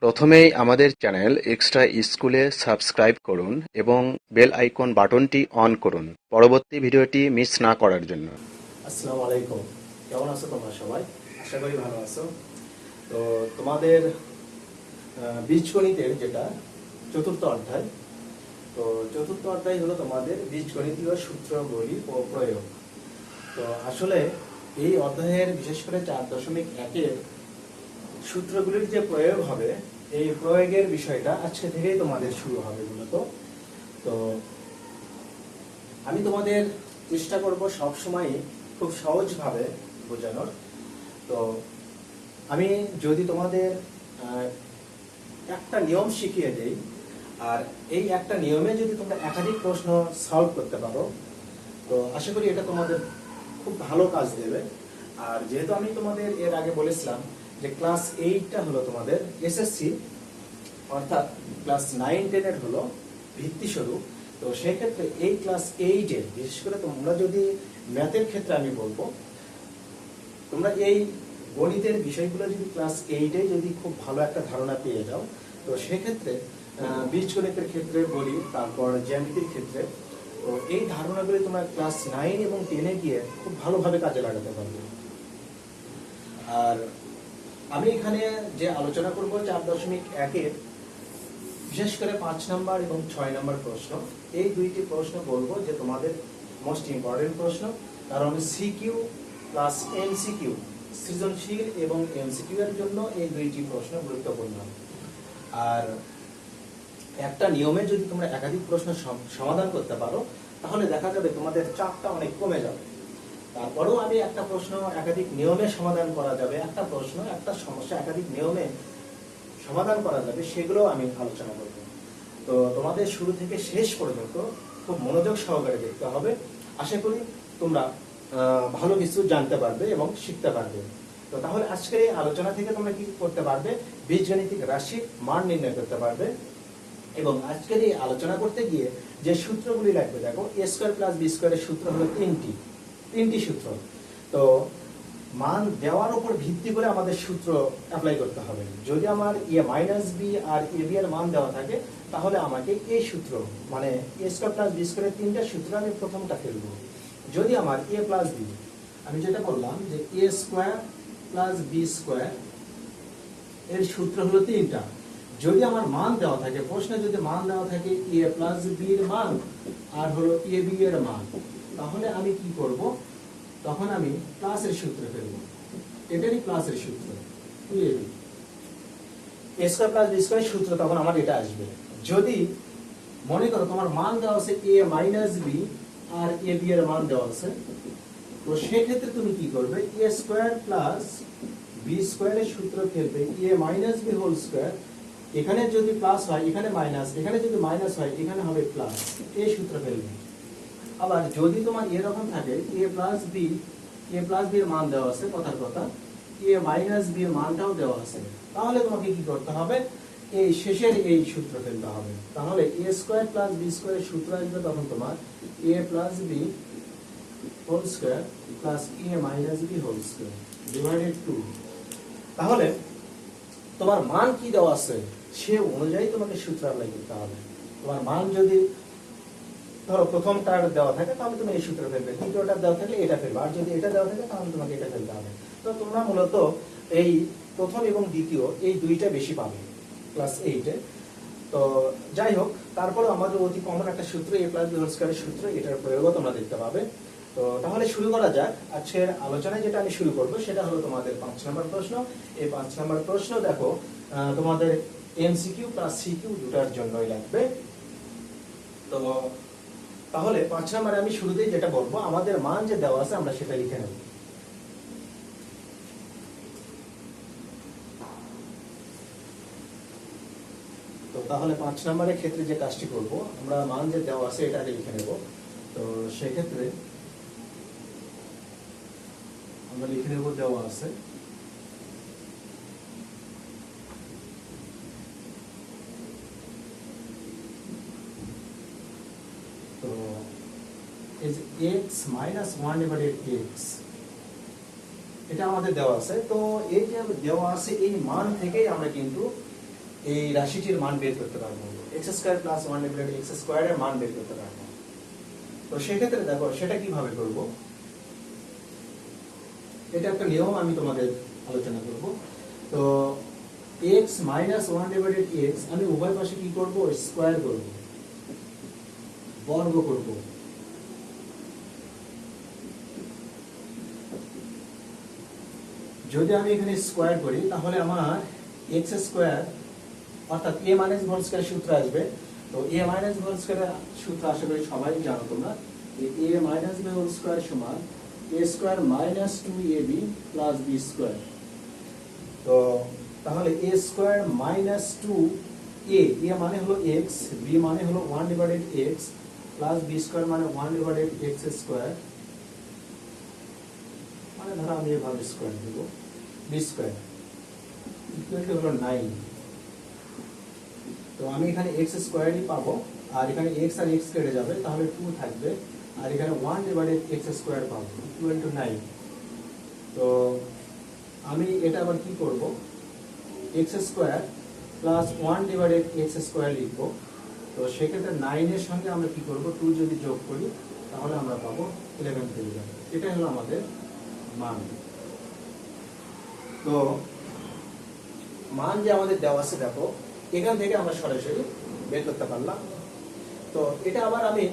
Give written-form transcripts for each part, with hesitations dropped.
প্রথমেই আমাদের channel extra স্কুলে সাবস্ক্রাইব করুন এবং বেল আইকন বাটনটি অন করুন পরবর্তী ভিডিওটি মিস না করার জন্য। আসসালামু আলাইকুম। কেমন আছো তোমরা সবাই? আশা করি ভালো আছো। তো তোমাদের বীজগণিতের যেটা চতুর্থ অধ্যায়, তো চতুর্থ অধ্যায় হলো তোমাদের বীজগণিতীয় সূত্রগুলি ও প্রয়োগ। তো আসলে এই অধ্যায়ের বিশেষ করে 4.1-এর সূত্রগুলির যে প্রয়োগ হবে, এই প্রয়োগের বিষয়টা আজকে থেকেই তোমাদের শুরু হবে মূলত। তো আমি তোমাদের চেষ্টা করব সবসময় খুব সহজভাবে বোঝানোর। তো আমি যদি তোমাদের একটা নিয়ম শিখিয়ে দেই, আর এই একটা নিয়মে যদি তোমরা একাধিক প্রশ্ন সলভ করতে পারো, তো আশা করি এটা তোমাদের খুব ভালো কাজ দেবে। আর যেহেতু আমি তোমাদের এর আগে বলেছিলাম যে ক্লাস 8টা হলো তোমাদের এসএসসি, অর্থাৎ ক্লাস 9-10-এর হলো ভিত্তি স্বরূপ। তো সেক্ষেত্রে এই ক্লাস 8-এর বিশেষ করে তোমরা যদি ম্যাথের ক্ষেত্রে আমি বলবো, তোমরা এই গণিতের বিষয়গুলো যদি ক্লাস 8-এ যদি খুব ভালো একটা ধারণা পেয়ে যাও, তো সেক্ষেত্রে বীজগণিতের ক্ষেত্রে বলি, তারপর জ্যামিতির ক্ষেত্রে, তো এই ধারণাগুলি তোমরা ক্লাস 9 এবং 10-এ গিয়ে খুব ভালোভাবে কাজে লাগাতে পারবে। আর আমি এখানে যে আলোচনা করব 4.1-এর বিশেষ করে 5 নাম্বার এবং 6 নাম্বার প্রশ্ন, এই দুইটি প্রশ্ন বলবো যে তোমাদের মোস্ট ইম্পর্টেন্ট প্রশ্ন। কারণ সিকিউ প্লাস এমসিকিউ, সৃজনশীল এবং এমসিকিউ এর জন্য এই দুইটি প্রশ্ন গুরুত্বপূর্ণ। আর একটা নিয়মে যদি তোমরা একাধিক প্রশ্ন সমাধান করতে পারো, তাহলে দেখা যাবে তোমাদের চাপটা অনেক কমে যাবে। তারপরেও আমি একটা প্রশ্ন একাধিক নিয়মে সমাধান করা যাবে, একটা প্রশ্ন একটা সমস্যা একাধিক নিয়মে সমাধান করা যাবে, সেগুলো আমি আলোচনা করব। তো তোমাদের শুরু থেকে শেষ পর্যন্ত খুব মনোযোগ সহকারে দেখতে হবে। আশা করি তোমরা ভালো কিছু জানতে পারবে এবং শিখতে পারবে। তো তাহলে আজকের এই আলোচনা থেকে তোমরা কি করতে পারবে? বীজগণিতিক রাশির মান নির্ণয় করতে পারবে। এবং আজকের এই আলোচনা করতে গিয়ে যে সূত্রগুলি লাগবে, দেখো a স্কয়ার প্লাস b স্কয়ারের সূত্র হলো তিনটি সূত্র। তো মান দেওয়ার উপর ভিত্তি করে আমাদের সূত্র অ্যাপ্লাই করতে হবে। যদি আমার a মাইনাস b আর a b এর মান দেওয়া থাকে, তাহলে আমাকে এই সূত্র মানে a স্কয়ার প্লাস b স্কয়ারের তিনটা সূত্র আমি প্রথমটা ফেলবো। যদি আমার a প্লাস b, আমি যেটা বললাম যে a square plus b square এর সূত্র হলো তিনটা। যদি আমার মান দেওয়া থাকে, প্রশ্নে যদি মান দেওয়া থাকে a প্লাস b এর মান আর হলো a b এর মান, তাহলে আমি কি করব? তখন আমি প্লাসের সূত্র ফেলব। এটারই প্লাসের সূত্র 2ab, a square plus b square সূত্র, তখন আমার এটা আসবে। যদি মনে করো তোমার মান দেওয়া আছে a মাইনাস b আর a b এর মান দেওয়া আছে, তো সেক্ষেত্রে তুমি কি করবে? a স্কয়ার প্লাস b স্কয়ারের সূত্র ফেলবে a minus b whole square. এখানে যদি প্লাস হয় এখানে মাইনাস, এখানে যদি মাইনাস হয় এখানে হবে প্লাস, এই সূত্র ফেলবে। আবার যদি তোমার এরকম থাকে a প্লাস b এর মান দেওয়া আছে, কথার কথা a মাইনাস b এর মানটাও দেওয়া আছে, তাহলে তোমাকে কি করতে হবে? এই শেষের এই সূত্র ফেলতে হবে। তাহলে a স্কয়ার প্লাস b স্কয়ারের সূত্র আসবে তখন তোমার a plus b whole square plus a minus b whole square divided 2। তাহলে তোমার মান কি দেওয়া আছে সে অনুযায়ী তোমাকে সূত্র অ্যাপ্লাই করতে হবে। তোমার মান যদি ধরো প্রথমটা দেওয়া থাকে, তাহলে তুমি এই সূত্র ফেলবে, দ্বিতীয়টা দেওয়া থাকলে এটা ফেলবে, আর যদি এটা দেওয়া থাকে তাহলে তোমাকে এটা ফেলতে হবে। তো তোমরা মূলত এই প্রথম এবং দ্বিতীয় এই দুইটা বেশি পাবে ক্লাস 8-এ। তো যাই হোক, তারপরে আমাদের অতি কমন একটা সূত্র a প্লাস b হোল স্কয়ারের সূত্র, এটার প্রয়োগও তোমরা দেখতে পাবে। তো তাহলে শুরু করা যাক। আজকের আলোচনায় যেটা আমি শুরু করব সেটা হলো তোমাদের 5 নম্বর প্রশ্ন। এই 5 নম্বর প্রশ্ন দেখো তোমাদের এমসিকিউ প্লাস সিকিউ দুটার জন্যই লাগবে। তো তাহলে 5 নম্বরে আমি শুরুতেই যেটা বলবো, আমাদের মান যে দেওয়া আছে আমরা সেটা লিখে নেব। তো তাহলে 5 নম্বরের ক্ষেত্রে যে কাজটি করব, আমরা মান যে দেওয়া আছে এটা আগে লিখে নেব। তো সেক্ষেত্রে আমরা লিখে নেব দেওয়া আছে তো এই যে x মাইনাস 1 ডিভাইডেড x, এটা আমাদের দেওয়া আছে। তো এই যে দেওয়া আছে এই মান থেকেই আমরা কিন্তু এই রাশিটির মান বের করতে পারবো, x square plus one divided x স্কোয়ারের মান বের করতে পারবো। তো সেক্ষেত্রে দেখো সেটা কিভাবে করব, এটা একটা নিয়ম আমি তোমাদের আলোচনা করব। তো x minus one divided x আমি উভয় পাশে কি করব, স্কোয়ার করব, বর্গ করব। যদি আমি এখানে স্কোয়ার করি তাহলে আমার এক্স স্কোয়ার অর্থাৎ এ মাইনাস হোল স্কোয়ার সূত্র আসবে। তো এ মাইনাস হোল স্কোয়ার সূত্র আশা করি সবাই জানো তোমরা, a minus b whole square সমান a square minus two a b plus b square. তো তাহলে a square minus two a মানে হলো এক্স, বি মানে হলো one divided x plus b square মানে ওয়ান ডিভাইডেড এক্স স্কোয়ার, মানে ধরো আমি এভাবে স্কোয়ার দেব, বি স্কোয়ার ইকুয়াল টু হলো 9। তো আমি এখানে এক্স স্কোয়ারই পাবো, আর এখানে এক্স আর এক্স কেটে যাবে, তাহলে 2 থাকবে, আর এখানে 1 ডিভাইডেড এক্স স্কোয়ার পাবো ইকুয়াল টু 9। তো আমি এটা আবার কি করব, x square plus 1 divided x square লিখবো। তো সেক্ষেত্রে 9 এর সঙ্গে আমরা কি করব, 2 যদি যোগ করি তাহলে আমরা পাবো 11 পেয়ে যাবে। এটাই হলো আমাদের মান। তো মান যে আমাদের দেওয়া আছে দেখো, এখান থেকে আমরা সরাসরি বের করতে পারলাম। তো এটা আবার আমি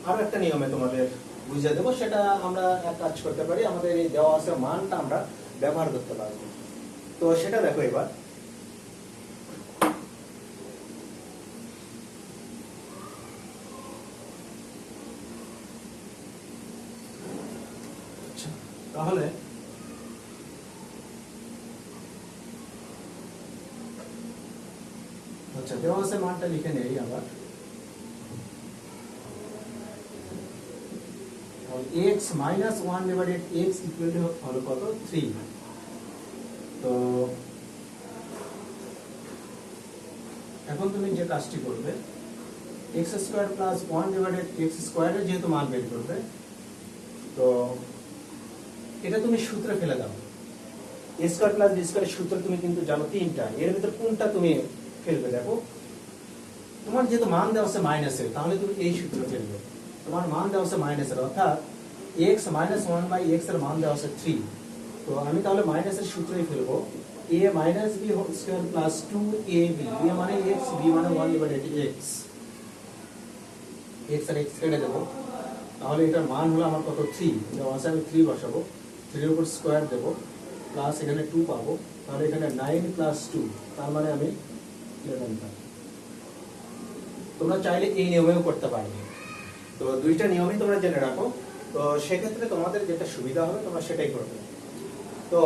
আরো একটা নিয়মে তোমাদের বুঝিয়ে দেবো, সেটা আমরা এক কাজ করতে পারি, আমাদের এই দেওয়া আছে মানটা আমরা ব্যবহার করতে পারবো। তো সেটা দেখো এবার, তাহলে আচ্ছা দেওয়া আছে মানটা লিখে নেই আবার, x minus one divided x equal to হলো কত, 3। তো এখন তুমি যে কাজটি করবে, x square plus one divided x স্কোয়ারের যেহেতু মান বের করবে, তো এটা তুমি সূত্রে ফেলে দাও। এ স্কোয়ার প্লাস বি স্কোয়ারের সূত্র তুমি কিন্তু জানো 3টা, এর ভিতর কোনটা তুমি ফেলবে দেখো। তোমার যেহেতু মান দেওয়া আছে মাইনাসের, তাহলে তুমি এই সূত্র ফেলবে। তোমার মান দেওয়া আছে মাইনাসের, অর্থাৎ x মাইনাস 1/x এর মান দেওয়া আছে 3। তো আমি তাহলে মাইনাসের সূত্রই ফেলবো, a minus b whole square plus 2ab, a মানে x, b মানে 1 ডিভাইডেড x, x আর x কেটে দেবো, তাহলে এটার মান হলো আমার কত, 3। দেওয়া আছে, আমি 3 বসাবো, 3 এর উপর স্কয়ার দেবো, প্লাস এখানে 2 পাবো, তাহলে এখানে 9 প্লাস 2, তার মানে আমি 11 পাবো। তোমরা চাইলে এই নিয়মেও করতে পারবে। তো দুইটা নিয়মই তোমরা জেনে রাখো, তো সেক্ষেত্রে তোমাদের যেটা সুবিধা হবে তোমরা সেটাই করবে। তো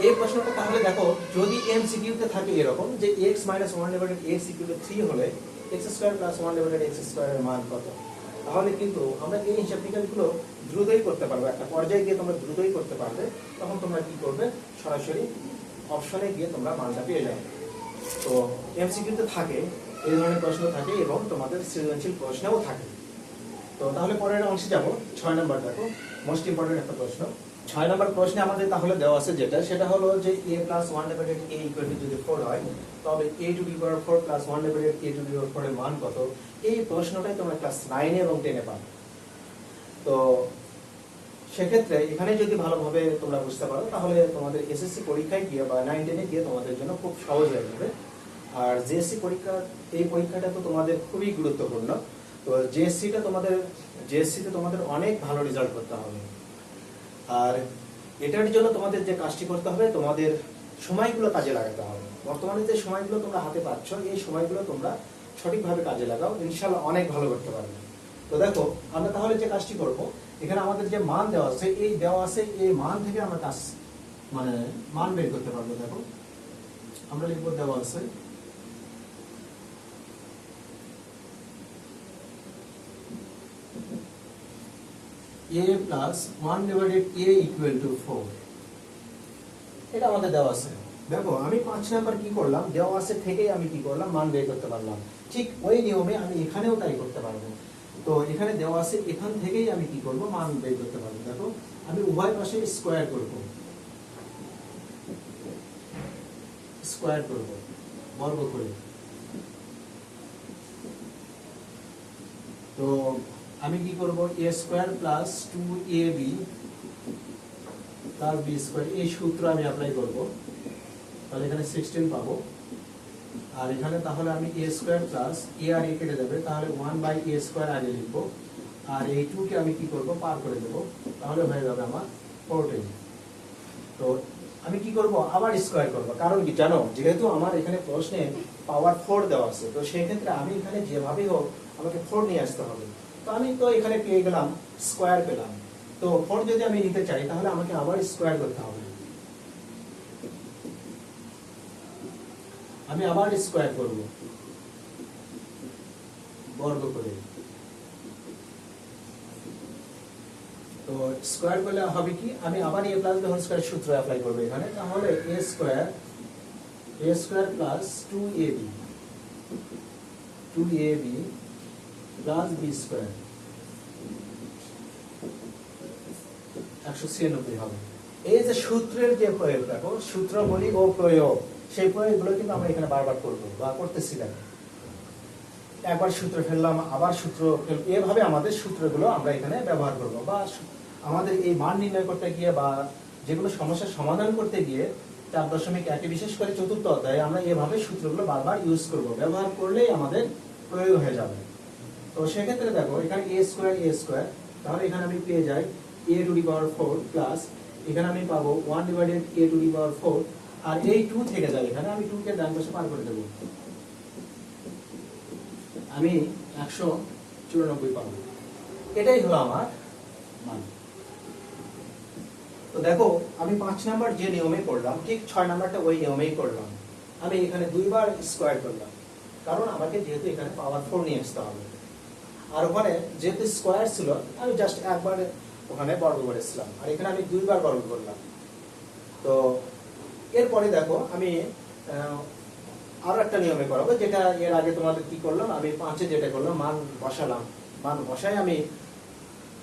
এই প্রশ্নটা তাহলে দেখো, যদি এমসিকিউতে থাকে এরকম যে x minus 1 divided x equal to 3 হলে x square plus 1 divided x স্কয়ারের মান কত, তাহলে কিন্তু আমরা এই হিসাব নিকাশগুলো দ্রুতই করতে পারবো, একটা পর্যায়ে গিয়ে তোমরা দ্রুতই করতে পারবে। তখন তোমরা কি করবে, সরাসরি অপশনে গিয়ে তোমরা মানটা পেয়ে যাবে। তো এমসিকিউতে থাকে এই ধরনের প্রশ্ন থাকে, এবং তোমাদের সৃজনশীল প্রশ্নও থাকে। তো তাহলে পরের অংশে যাব, 6 নম্বর দেখো, মোস্ট ইম্পর্টেন্ট একটা প্রশ্ন। 6 নম্বর প্রশ্নে আমাদের তাহলে দেওয়া আছে যেটা, সেটা হলো যে a plus 1 divided a equal to যদি 4 হয়, তবে a to the power 4 plus 1 divided a to the power 4 এর মান কত। এই প্রশ্নটাই তোমরা ক্লাস 9 এবং 10 এ পাবে। তো সেক্ষেত্রে এখানে যদি ভালোভাবে তোমরা বুঝতে পারো, তাহলে তোমাদের এসএসসি পরীক্ষায় গিয়ে বা 9 10 এ গিয়ে তোমাদের জন্য খুব সহজ হয়ে যাবে। আর জেএসসি পরীক্ষা, এই পরীক্ষাটা তো তোমাদের খুবই গুরুত্বপূর্ণ। তো জেএসসিতে তোমাদের অনেক ভালো রেজাল্ট করতে হবে। আর এটার জন্য তোমাদের যে কাজটি করতে হবে, তোমাদের সময়গুলো কাজে লাগাতে হবে। বর্তমানে যে সময়গুলো তোমরা হাতে পাচ্ছ, এই সময়গুলো তোমরা সঠিকভাবে কাজে লাগাও, ইনশাআল্লাহ অনেক ভালো করতে পারবে। তো দেখো আমরা তাহলে যে কাজটি করব, এখানে আমাদের যে মান দেওয়া আছে, এই দেওয়া আছে এই মান থেকে আমরা কাজ মানে মান বের করতে পারবো। দেখো আমরা লিখব, দেওয়া আছে a plus 1 divided a equal two 4, এটা আমাদের দেওয়া আছে। দেখো আমি 5 নাম্বার কি করলাম, দেওয়া আছে থেকেই আমি কি করলাম, মান বের করতে পারলাম। ঠিক ওই নিয়মে আমি এখানেও তাই করতে পারবো। তো এখানে দেওয়া আছে, এখান থেকেই আমি কি করব, মান বের করতে পারবো। দেখো আমি উভয় পাশে স্কয়ার করব, বর্গ করে। তো আমি কি করব, a square plus 2ab plus b square, এই সূত্র আমি অ্যাপ্লাই করব। তাহলে এখানে 16 পাবো। আর এখানে তাহলে আমি এ স্কোয়ার প্লাস এ আর এ কেটে যাবে, তাহলে 1/a স্কোয়ার আগে লিখবো। আর এই 2 কে আমি কি করব, পার করে দেব, তাহলে হয়ে যাবে আমার 14। তো আমি কি করব, আবার স্কোয়ার করব। কারণ কি জানো, যেহেতু আমার এখানে প্রশ্নে পাওয়ার 4 দেওয়া আছে, তো সেই ক্ষেত্রে আমি এখানে যেভাবেই হোক আমাকে 4 নিয়ে আসতে হবে। তো আমি তো এখানে পেয়ে গেলাম, স্কোয়ার পেলাম। তো 4 যদি আমি নিতে চাই তাহলে আমাকে আবার স্কোয়ার করতে হবে। আমি আবার স্কোয়ার করব বর্গ করে। তো স্কোয়ার করলে হবে কি, আমি আবার a plus b whole square সূত্র অ্যাপ্লাই করব এখানে। তাহলে a square plus 2ab plus b square 196 হবে। এই যে সূত্রের যে প্রয়োগ, দেখো সূত্র বলি ও প্রয়োগ, সেই প্রয়োগগুলো কিন্তু আমরা এখানে বারবার করব বা করতেছি। দেখো একবার সূত্র ফেললাম, আবার সূত্র ফেলব, এভাবে আমাদের সূত্রগুলো আমরা এখানে ব্যবহার করব। বা আমাদের এই মান নির্ণয় করতে গিয়ে বা যেগুলো সমস্যার সমাধান করতে গিয়ে 4.1 বিশেষ করে চতুর্থ অধ্যায়ে আমরা এভাবে সূত্রগুলো বারবার ইউজ করব, ব্যবহার করলেই আমাদের প্রয়োগ হয়ে যাবে। তো সেক্ষেত্রে দেখো এখানে a স্কয়ার, তাহলে এখানে আমি পেয়ে যাই a to the power 4 plus এখানে আমি পাবো 1/a টু দি পাওয়ার 4। আর এই 2 থেকে যায় এখানে, আমি 2 কে ডান পাশে পার করে দেব, আমি 194 পাবো। এটাই হলো আমার মান। তো দেখো আমি 5 নাম্বার যে নিয়মে করলাম, ঠিক 6 নাম্বারটা ওই নিয়মেই করলাম। আমি এখানে দুইবার স্কয়ার করলাম, কারণ আমাকে যেহেতু এখানে পাওয়ার 4 নিয়ে আসতে হবে। আর ওখানে যেহেতু স্কয়ার ছিল, আমি জাস্ট একবার ওখানে বর্গ করেছিলাম, আর এখানে আমি দুইবার বর্গ করলাম। তো এরপরে দেখো আমি আরো একটা নিয়মে করাবো, যেটা এর আগে তোমাদের কি করলাম, আমি 5-এ যেটা করলাম, মান বসালাম, মান বসাই আমি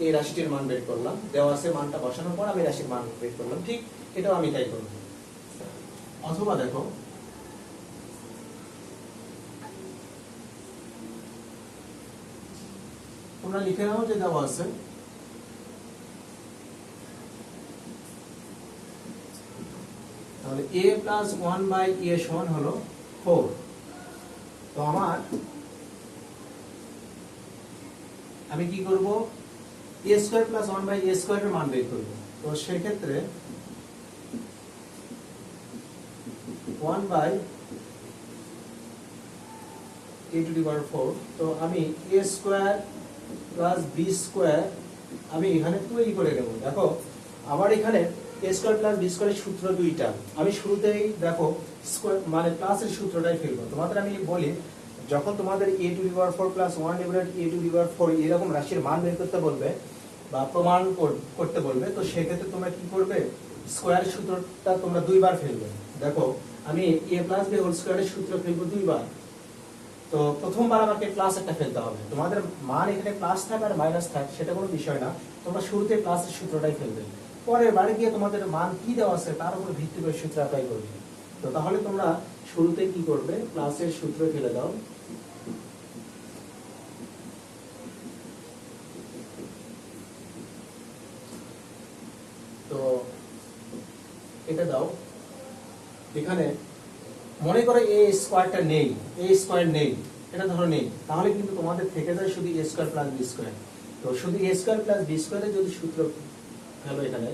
এই রাশিটির মান বের করলাম, দেওয়া আছে মানটা বসানোর পর আমি রাশির মান বের করলাম। ঠিক এটাও আমি তাই করব। অথবা দেখো তোমরা লিখে নাও যে দেওয়া আছে তাহলে a প্লাস 1/a সমান হলো 4। তো আমি কি করব, a স্কয়ার প্লাস 1/a স্কয়ারের মান বের করব। তো সেই ক্ষেত্রে 1/a টু দি পাওয়ার 4, তো আমি a square plus b square আমি এখানে তৈরি করে নেব। দেখো আমার এখানে a স্কয়ার প্লাস b স্কয়ারের সূত্র দুইটা। আমি শুরুতেই দেখো স্কয়ার মানে প্লাসের সূত্রটাই ফেলবো। তোমাদের আমি বলি, যখন তোমাদের a to the power 4 plus 1 divided a to the power 4 এরকম রাশির মান বের করতে বলবে বা প্রমাণ করতে বলবে, তো সেক্ষেত্রে তোমরা কি করবে, স্কয়ার সূত্রটা তোমরা দুইবার ফেলবে। দেখো আমি a প্লাস b হোল স্কয়ারের সূত্র ফেলবো দুইবার। তো প্রথমবার আমাকে প্লাস একটা ফেলতে হবে। তোমাদের মান এখানে প্লাস থাক আর মাইনাস থাক সেটা কোনো বিষয় না, তোমরা শুরুতে প্লাসের সূত্রটাই ফেলবে। পরের বারে গিয়ে তোমাদের মান কি দেওয়া আছে তার উপর ভিত্তি করে সূত্র অ্যাপ্লাই করবে। তো তাহলে তোমরা শুরুতে কি করবে, প্লাসের সূত্র ফেলে দাও। তো এটা দাও, এখানে মনে করে a স্কয়ারটা নেই, a স্কয়ার নেই, এটা ধরো নেই, তাহলে কিন্তু তোমাদের থেকে যায় শুধু a square plus b square. তো শুধু a স্কয়ার প্লাস b স্কয়ারের যদি সূত্র ফেলো এখানে,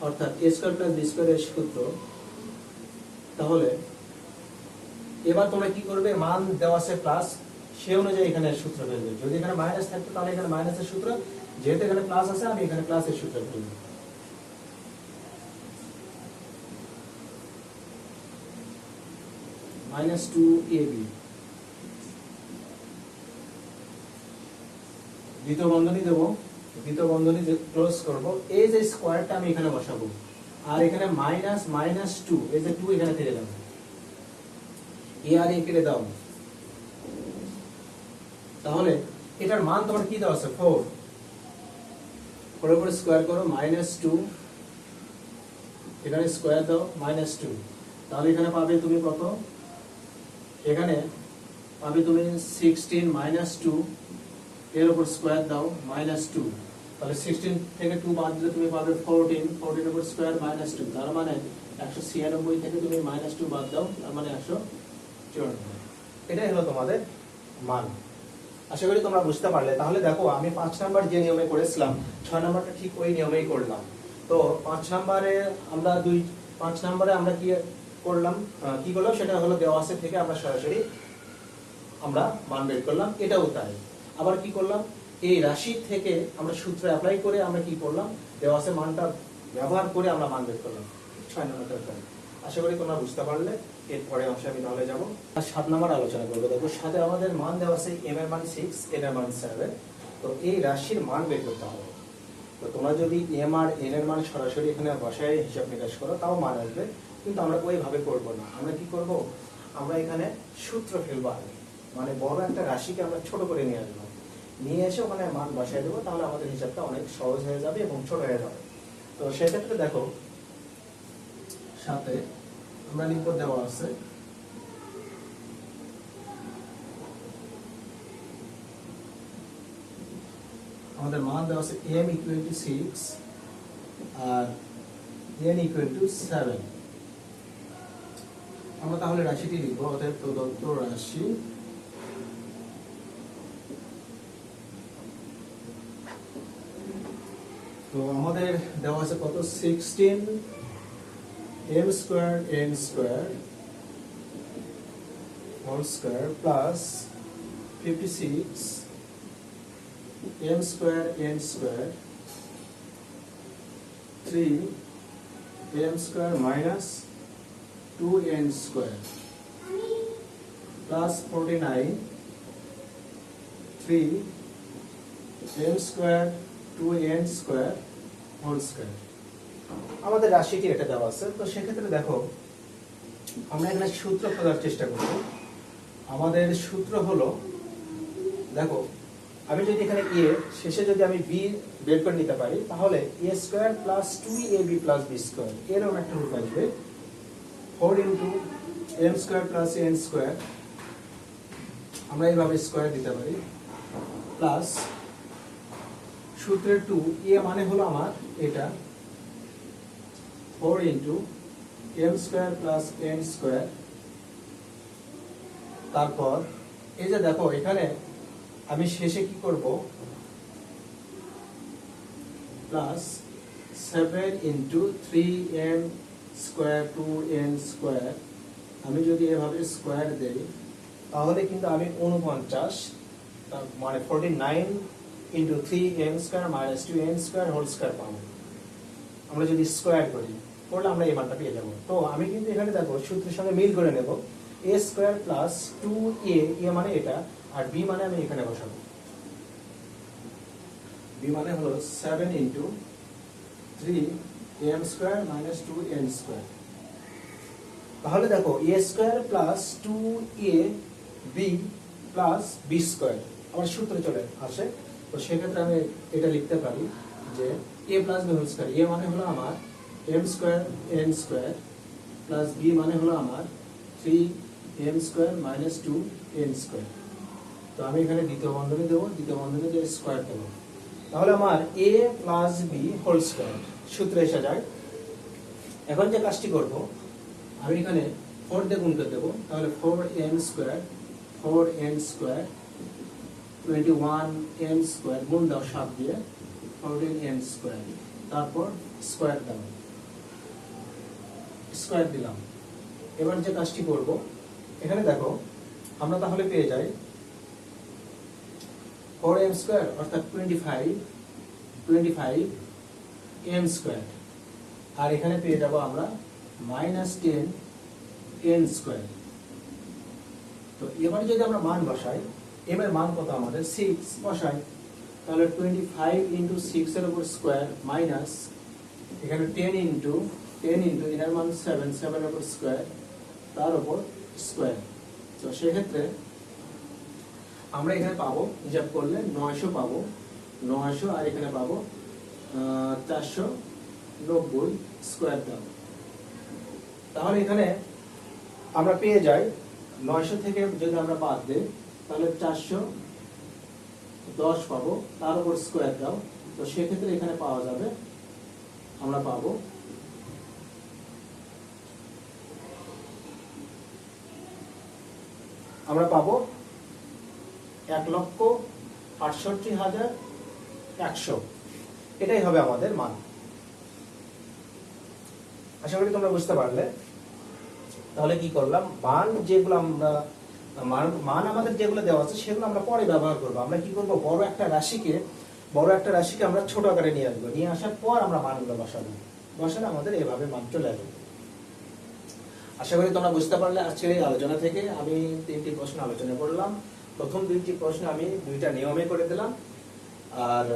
অর্থাৎ a স্কয়ার প্লাস b স্কয়ারের সূত্র, তাহলে এবার তোমরা কি করবে, মান দেওয়া আছে প্লাস, সেই অনুযায়ী এখানে সূত্র ফেলবে। যদি এখানে মাইনাস থাকতো তাহলে এখানে মাইনাসের সূত্র, যেহেতু এখানে প্লাস আছে আমি এখানে প্লাসের সূত্র ফেলবো। -2ab, দ্বিতীয় বন্ধনী দেবো, দ্বিতীয় বন্ধনী ক্লোজ করব। এই যে স্কয়ারটা আমি এখানে বসাবো, আর এখানে -2, এই যে 2 এখানে থেকে যাবে, এ আর এ কেটে দাও। তাহলে এটার মান তোমার কি দেওয়া আছে, 4। পরে পরে স্কয়ার করো, -2, এখানে স্কয়ার দাও, -2, তাহলে এখানে পাবে তুমি কত, এখানে পাবে তুমি 16 মাইনাস 2, এর উপর স্কোয়ার দাও মাইনাস 2, তাহলে 16 থেকে 2 বাদ দিলে তুমি পাবে 14, 14 এর উপর স্কোয়ার মাইনাস 2, তার মানে 196 থেকে তুমি মাইনাস 2 বাদ দাও, তার মানে 194। এটাই হলো তোমাদের মান। আশা করি তোমরা বুঝতে পারলে। তাহলে দেখো আমি 5 নাম্বার যে নিয়মে করেছিলাম 6 নাম্বারটা ঠিক ওই নিয়মেই করলাম। তো 5 নাম্বারে আমরা 5 নাম্বারে আমরা কি করলাম, সেটা হলো দেওয়া আছে থেকে আমরা সরাসরি আমরা মান বের করলাম, এটাও তাই। আবার কি করলাম, এই রাশি থেকে আমরা সূত্র অ্যাপ্লাই করে আমরা কি করলাম, দেওয়া আছে মানটা ব্যবহার করে আমরা মান বের করলাম 6 নাম্বারটা। আশা করি তোমরা বুঝতে পারলে। এরপরে অংশে আমি তাহলে যাবো 7 নাম্বার আলোচনা করবো। দেখো 7-এ আমাদের মান দেওয়া আছে m এর মান 6, n এর মান 7। তো এই রাশির মান বের করতে হবে। তো তোমরা যদি m আর n এর মান সরাসরি এখানে বসায় হিসাব নিকাশ করো তাও মান আসবে, কিন্তু আমরা ওইভাবে করবো না। আমরা কি করব, আমরা এখানে সূত্র ফেলবো আগে, মানে বড় একটা রাশিকে আমরা ছোট করে নিয়ে আসবো, নিয়ে এসে ওখানে মান বসায় দেবো, তাহলে আমাদের হিসাবটা অনেক সহজ হয়ে যাবে এবং ছোট হয়ে যাবে। তো সেক্ষেত্রে দেখো 7-এ আমরা লিখব, দেওয়া আছে আমাদের মান দেওয়া আছে m equal to 6 R n equal to 7। আমরা তাহলে রাশিটি লিখব, অতএব প্রদত্ত রাশি তো আমাদের দেওয়া আছে কত, 16 m square n square whole square plus 56 m square n square 3 m square minus 2n square plus 49 3 m square 2n square whole square. আমাদের রাশিটি এটা দেওয়া আছে। তো সেক্ষেত্রে দেখো আমরা এখানে সূত্র খোঁজার চেষ্টা করব। আমাদের সূত্র হলো, দেখো আমি যদি এখানে a শেষে যদি আমি b বের করে নিতে পারি, তাহলে a square plus 2ab plus b square এরকম একটা রূপ আসবে। 4 into m square plus n square, আমরা এইভাবে স্কয়ার দিতে পারি, প্লাস সূত্রের 2 a মানে হলো আমার এটা 4 into m square plus n square. তারপর এই যে দেখো এখানে আমি শেষে কি করব, plus 7 into 3m square 2n square. আমি যদি এভাবে স্কয়ার দেই তাহলে কিন্তু আমি 49 মানে 49 into 3m square minus 2n square whole square পাবো। আমরা যদি স্কয়ার করি করলে আমরা এই মানটা পেয়ে যাবো। তো আমি কিন্তু এখানে দেখো সূত্রের সঙ্গে মিল করে নেব, a স্কয়ার প্লাস 2a মানে এটা, আর b মানে আমি এখানে বসাবো। b মানে হলো 7 into 3m square minus 2n square. তাহলে দেখো a square plus 2ab plus b square আমার সূত্রে চলে আসে। তো সেক্ষেত্রে আমি এটা লিখতে পারি যে a plus b whole square, a মানে হলো আমার m square n square plus b মানে হলো আমার 3m square minus 2n square. তো আমি এখানে দ্বিতীয় বন্ধনী দেবো, দ্বিতীয় বন্ধনী দিয়ে স্কয়ার দেবো, তাহলে আমার a plus b whole square সূত্রে এসে যায়। এখন যে কাজটি করব, আমি এখানে 4 দিয়ে গুণ করে দেবো, তাহলে 4m square 4n square 21n square গুণ দাও 7 দিয়ে 14n স্কয়ার, তারপর স্কয়ার দাও, স্কয়ার দিলাম। এবার যে কাজটি করব, এখানে দেখো আমরা তাহলে পেয়ে যাই 4m স্কয়ার অর্থাৎ 25m স্কয়ার, আর এখানে পেয়ে যাব আমরা মাইনাস 10n স্কয়ার। তো এবার যদি আমরা মান বসাই, m এর মান কত আমাদের 6 বসাই, তাহলে 25 ইনটু 6 এর উপর স্কয়ার মাইনাস এখানে 10 ইনটু এর মান 7 এর উপর স্কয়ার তার উপর স্কয়ার। তো সেক্ষেত্রে আমরা এখানে পাবো, হিসাব করলে 900 পাবো, 900 আর এখানে পাবো 490 স্কয়ার দাও। তাহলে এখানে আমরা পেয়ে যাই 900 থেকে যদি আমরা বাদ দিই তাহলে 410 পাবো, তার উপর স্কোয়ার দাও, তো সেক্ষেত্রে এখানে পাওয়া যাবে, আমরা পাবো আমরা পাবো 1,68,100। এটাই হবে আমাদের মান। আশা করি তোমরা বুঝতে পারলে। তাহলে কি করলাম, মান যেগুলো আমরা মান আমাদের যেগুলো দেওয়া আছে সেগুলো আমরা পরে ব্যবহার করবো। আমরা কি করবো, বড় একটা রাশিকে আমরা ছোট আকারে নিয়ে আসবো, নিয়ে আসার পর আমরা মানগুলো বসাবো, বসালে আমাদের এভাবে মান চলে আসবে। আশা করি তোমরা বুঝতে পারলে। আজকের এই আলোচনা থেকে আমি 3টি প্রশ্ন আলোচনা করলাম। প্রথম 2টি প্রশ্ন আমি 2টা নিয়মে করে দিলাম, আর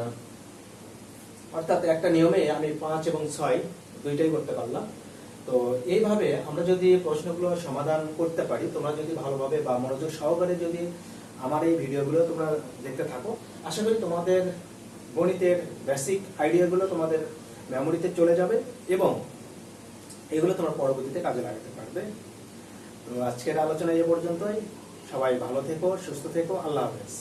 অর্থাৎ একটা নিয়মে আমি 5 এবং 6 দুইটাই করতে পারলাম। তো এইভাবে আমরা যদি প্রশ্নগুলো সমাধান করতে পারি, তোমরা যদি ভালোভাবে বা মনোযোগ সহকারে যদি আমার এই ভিডিওগুলো তোমরা দেখতে থাকো, আশা করি তোমাদের গণিতের বেসিক আইডিয়াগুলো তোমাদের মেমোরিতে চলে যাবে এবং এগুলো তোমরা পরবর্তীতে কাজে লাগাতে পারবে। তো আজকের আলোচনা এ পর্যন্তই। সবাই ভালো থেকো, সুস্থ থেকো, আল্লাহ হাফেজ।